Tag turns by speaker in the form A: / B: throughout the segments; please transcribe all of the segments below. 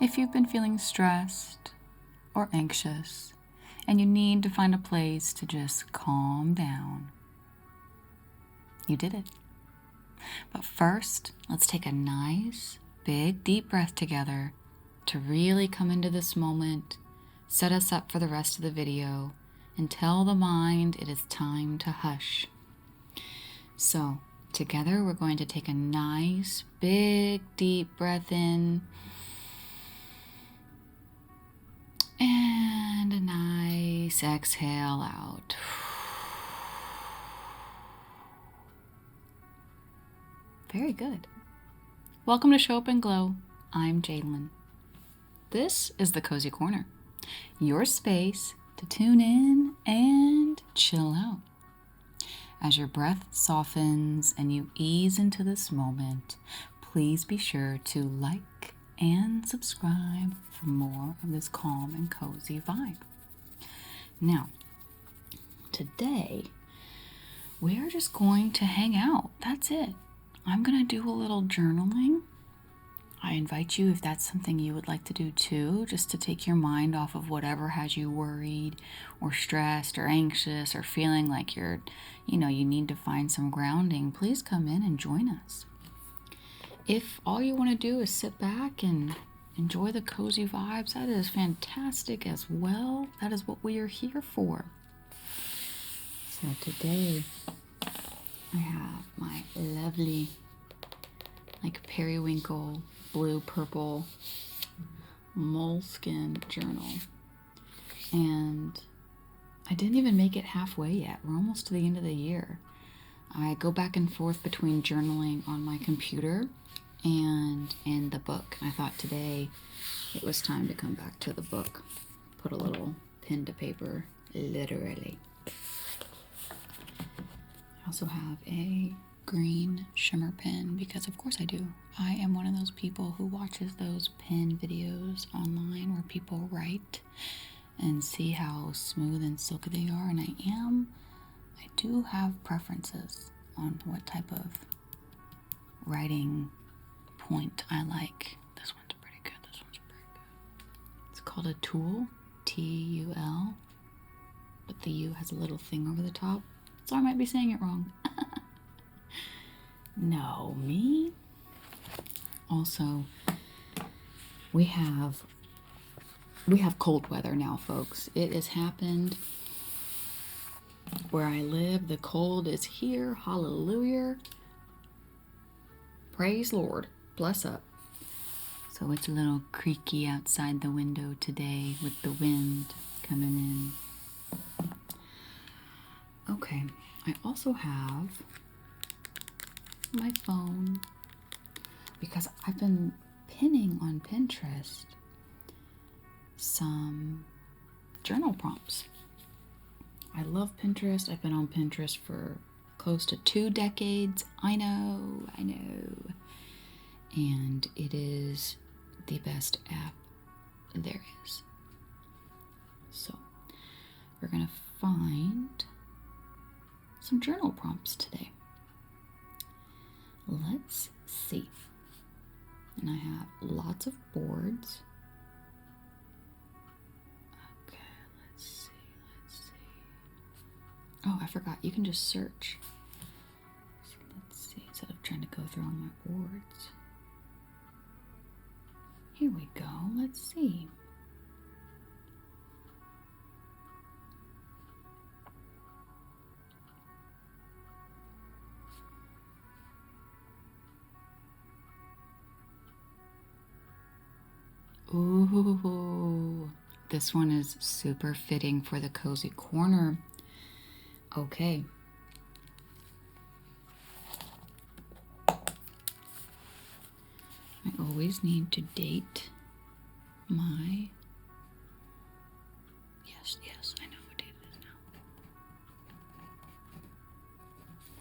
A: If you've been feeling stressed or anxious and you need to find a place to just calm down, you did it. But first, let's take a nice, big, deep breath together to really come into this moment, set us up for the rest of the video, and tell the mind it is time to hush. So, together we're going to take a nice, big, deep breath in, and a nice exhale out. Very good. Welcome to Show Up and Glow. I'm Jalen. This is the Cozy Corner, your space to tune in and chill out. As your breath softens and you ease into this moment, please be sure to like and subscribe for more of this calm and cozy vibe. Now, today, we are just going to hang out. That's it. I'm going to do a little journaling. I invite you, if that's something you would like to do too, just to take your mind off of whatever has you worried or stressed or anxious or feeling like you need to find some grounding. Please come in and join us. If all you want to do is sit back and enjoy the cozy vibes, that is fantastic as well. That is what we are here for. So today, I have my lovely, periwinkle, blue, purple moleskin journal. And I didn't even make it halfway yet. We're almost to the end of the year. I go back and forth between journaling on my computer and in the book. I thought today it was time to come back to the book. Put a little pen to paper, literally. I also have a green shimmer pen because of course I do. I am one of those people who watches those pen videos online where people write and see how smooth and silky they are, and I do have preferences on what type of writing point I like. This one's pretty good. It's called a Tulle, T-U-L, but the U has a little thing over the top, so I might be saying it wrong. No, me? Also, we have cold weather now, folks. It has happened where I live. The cold is here. Hallelujah. Praise Lord. Bless up. So it's a little creaky outside the window today with the wind coming in. Okay, I also have my phone because I've been pinning on Pinterest some journal prompts. I love Pinterest. I've been on Pinterest for close to 2 decades. I know. And it is the best app there is. So we're going to find some journal prompts today. Let's see. And I have lots of boards. Okay, let's see. Oh, I forgot. You can just search. So let's see. Instead of trying to go through all my boards. Here we go. Let's see. Ooh, this one is super fitting for the Cozy Corner. Okay. I always need to date my... Yes, I know what date it is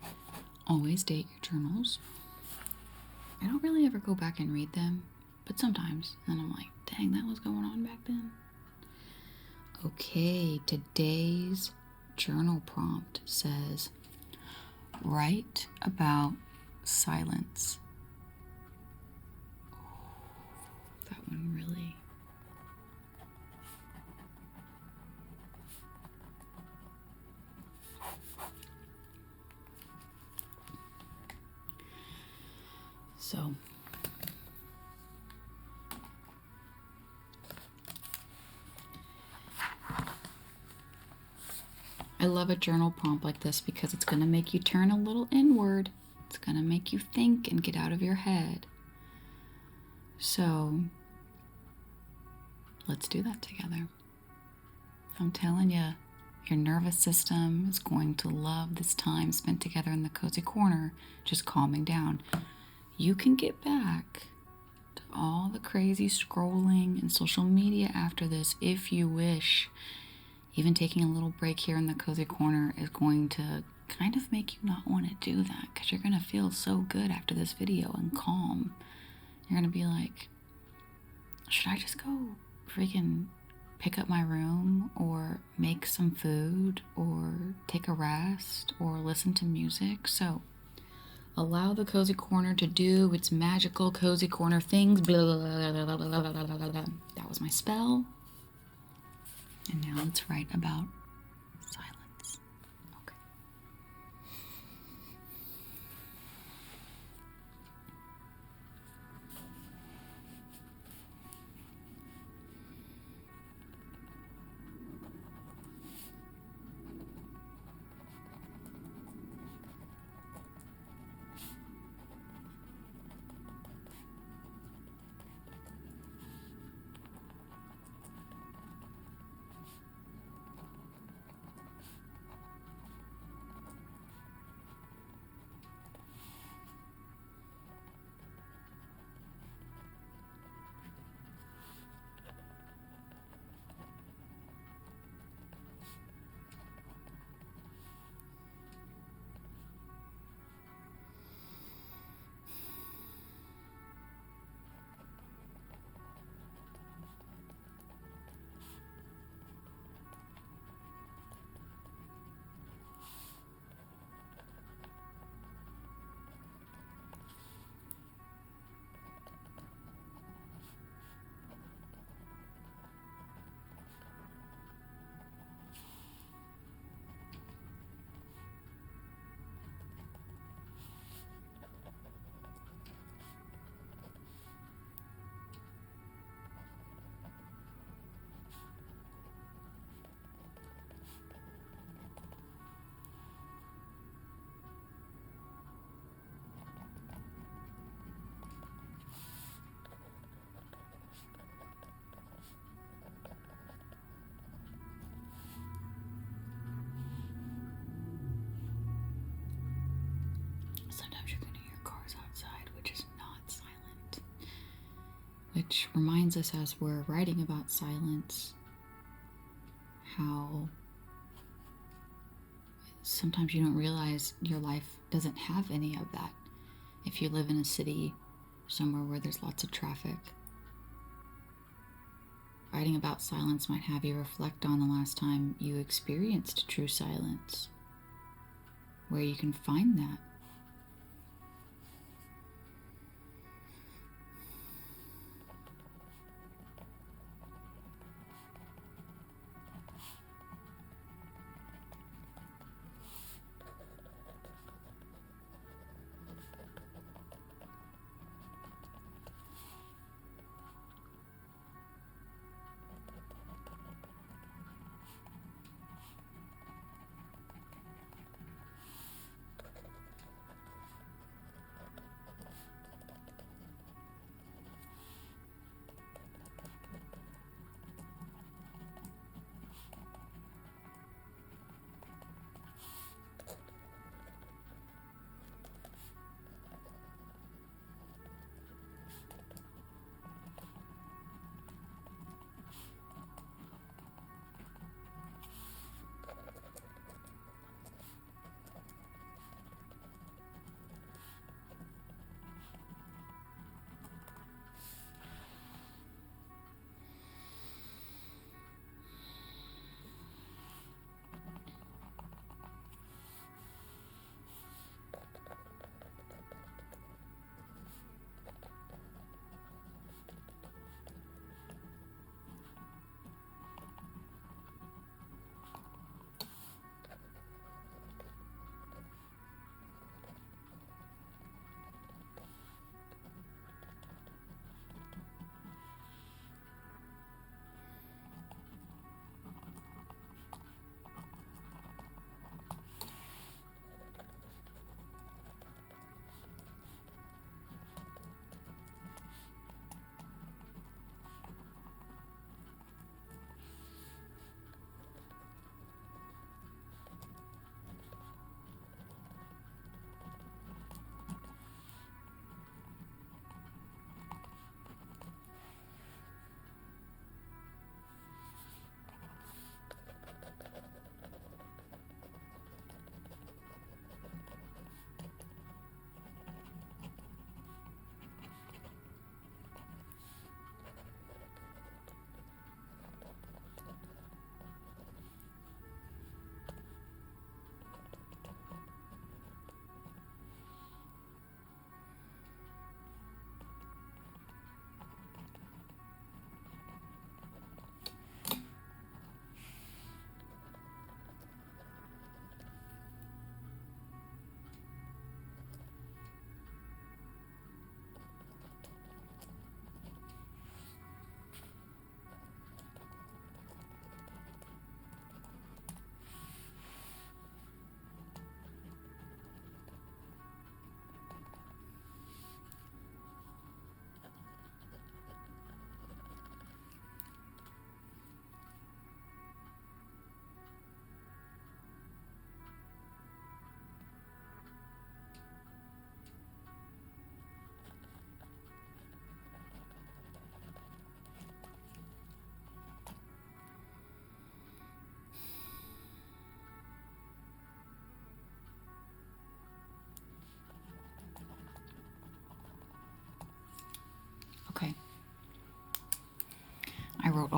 A: now. Always date your journals. I don't really ever go back and read them, but sometimes. And I'm like, dang, that was going on back then. Okay, today's journal prompt says, write about silence. That one really So I love a journal prompt like this because it's going to make you turn a little inward. It's going to make you think and get out of your head. So let's do that together. I'm telling you, your nervous system is going to love this time spent together in the cozy corner, just calming down. You can get back to all the crazy scrolling and social media after this if you wish. Even taking a little break here in the cozy corner is going to kind of make you not want to do that, because you're going to feel so good after this video and calm. You're going to be like, should I just go freaking pick up my room or make some food or take a rest or listen to music? So allow the cozy corner to do its magical cozy corner things. Blah, blah, blah, blah, blah, blah, blah, blah, blah. That was my spell. And now let's write about silence. Okay. Sometimes you're going to hear cars outside, which is not silent. Which reminds us, as we're writing about silence, how sometimes you don't realize your life doesn't have any of that. If you live in a city somewhere where there's lots of traffic, writing about silence might have you reflect on the last time you experienced true silence, where you can find that.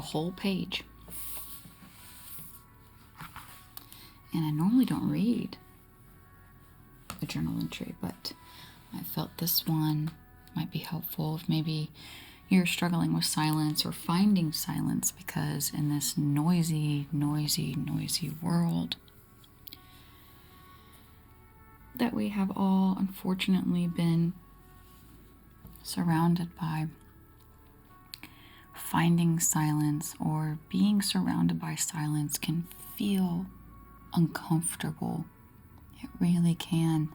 A: a whole page. And I normally don't read a journal entry, but I felt this one might be helpful if maybe you're struggling with silence or finding silence, because in this noisy world that we have all unfortunately been surrounded by, finding silence or being surrounded by silence can feel uncomfortable. It really can.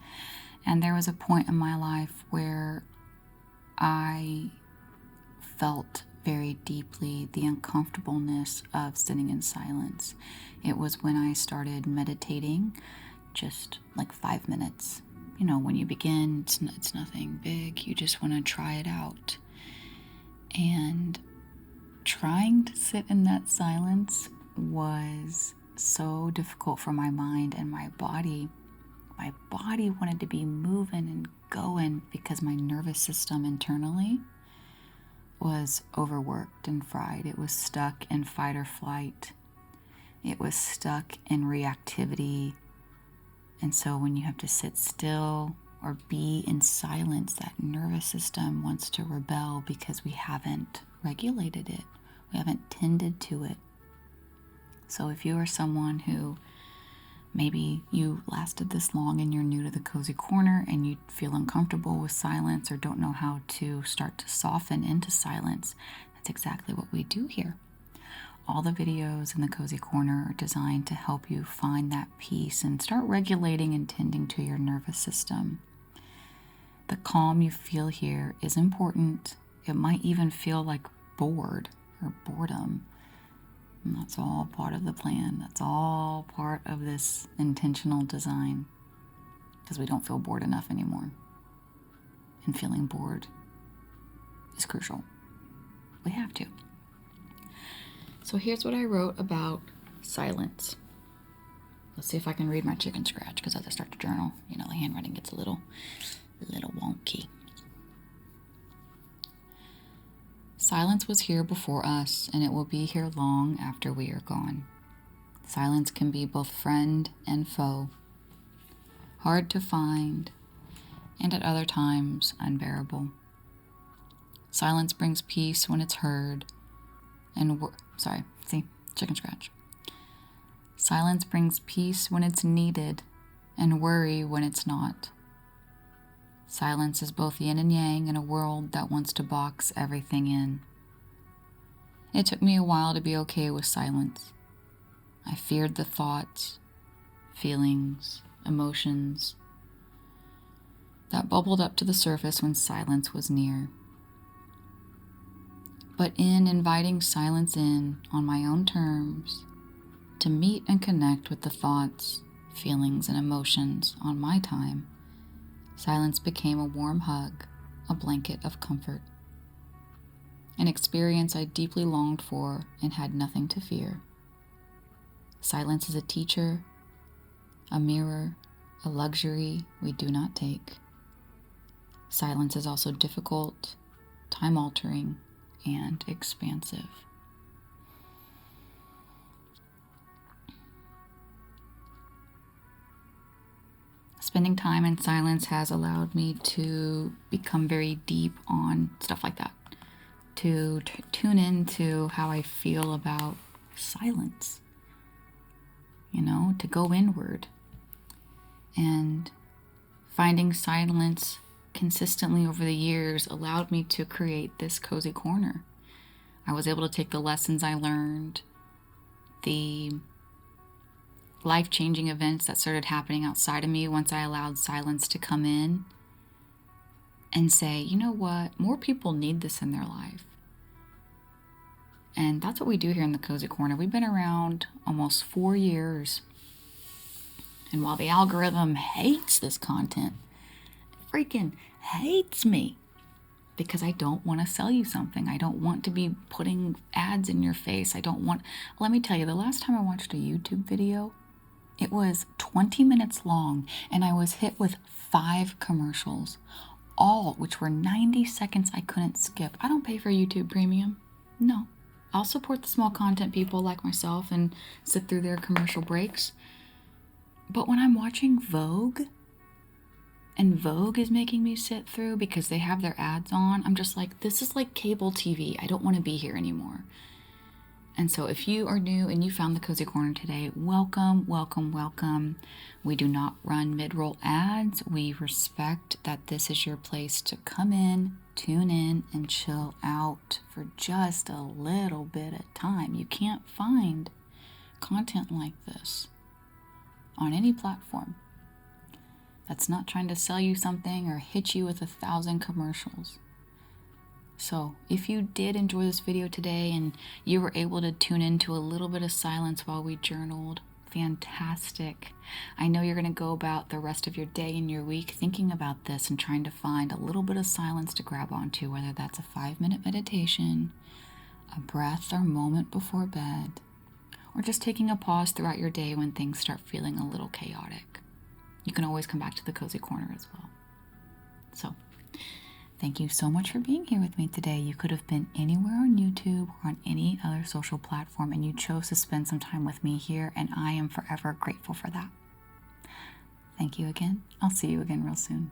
A: And there was a point in my life where I felt very deeply the uncomfortableness of sitting in silence. It was when I started meditating, just like 5 minutes. You know, when you begin, it's nothing big. You just want to try it out. And trying to sit in that silence was so difficult for my mind and my body. My body wanted to be moving and going because my nervous system internally was overworked and fried. It was stuck in fight or flight. It was stuck in reactivity. And so when you have to sit still or be in silence, that nervous system wants to rebel because we haven't regulated it. We haven't tended to it. So if you are someone who maybe you lasted this long and you're new to the Cozy Corner and you feel uncomfortable with silence or don't know how to start to soften into silence, that's exactly what we do here. All the videos in the Cozy Corner are designed to help you find that peace and start regulating and tending to your nervous system. The calm you feel here is important. It might even feel like bored or boredom. And that's all part of the plan. That's all part of this intentional design, because we don't feel bored enough anymore. And feeling bored is crucial. We have to. So here's what I wrote about silence. Let's see if I can read my chicken scratch, because as I start to journal, you know, the handwriting gets a little wonky. Silence was here before us, and it will be here long after we are gone. Silence can be both friend and foe, hard to find, and at other times unbearable. Silence brings peace when it's heard, and chicken scratch. Silence brings peace when it's needed, and worry when it's not. Silence is both yin and yang in a world that wants to box everything in. It took me a while to be okay with silence. I feared the thoughts, feelings, emotions that bubbled up to the surface when silence was near. But in inviting silence in on my own terms, to meet and connect with the thoughts, feelings, and emotions on my time, silence became a warm hug, a blanket of comfort. An experience I deeply longed for and had nothing to fear. Silence is a teacher, a mirror, a luxury we do not take. Silence is also difficult, time-altering, and expansive. Spending time in silence has allowed me to become very deep on stuff like that, to tune into how I feel about silence, to go inward. And finding silence consistently over the years allowed me to create this Cozy Corner. I was able to take the lessons I learned, the life-changing events that started happening outside of me once I allowed silence to come in, and say, you know what, more people need this in their life. And that's what we do here in the Cozy Corner. We've been around almost 4 years. And while the algorithm hates this content, it freaking hates me, because I don't want to sell you something. I don't want to be putting ads in your face. Let me tell you, the last time I watched a YouTube video, it was 20 minutes long, and I was hit with 5 commercials, all which were 90 seconds I couldn't skip. I don't pay for YouTube Premium. No, I'll support the small content people like myself and sit through their commercial breaks. But when I'm watching Vogue, and Vogue is making me sit through because they have their ads on, I'm just like, this is like cable TV. I don't want to be here anymore. And so if you are new and you found the Cozy Corner today, welcome, welcome, welcome. We do not run mid-roll ads. We respect that this is your place to come in, tune in, and chill out for just a little bit of time. You can't find content like this on any platform that's not trying to sell you something or hit you with 1,000 commercials. So if you did enjoy this video today and you were able to tune into a little bit of silence while we journaled, fantastic. I know you're going to go about the rest of your day and your week thinking about this and trying to find a little bit of silence to grab onto, whether that's a 5-minute meditation, a breath or moment before bed, or just taking a pause throughout your day when things start feeling a little chaotic. You can always come back to the Cozy Corner as well. So, thank you so much for being here with me today. You could have been anywhere on YouTube or on any other social platform, and you chose to spend some time with me here, and I am forever grateful for that. Thank you again. I'll see you again real soon.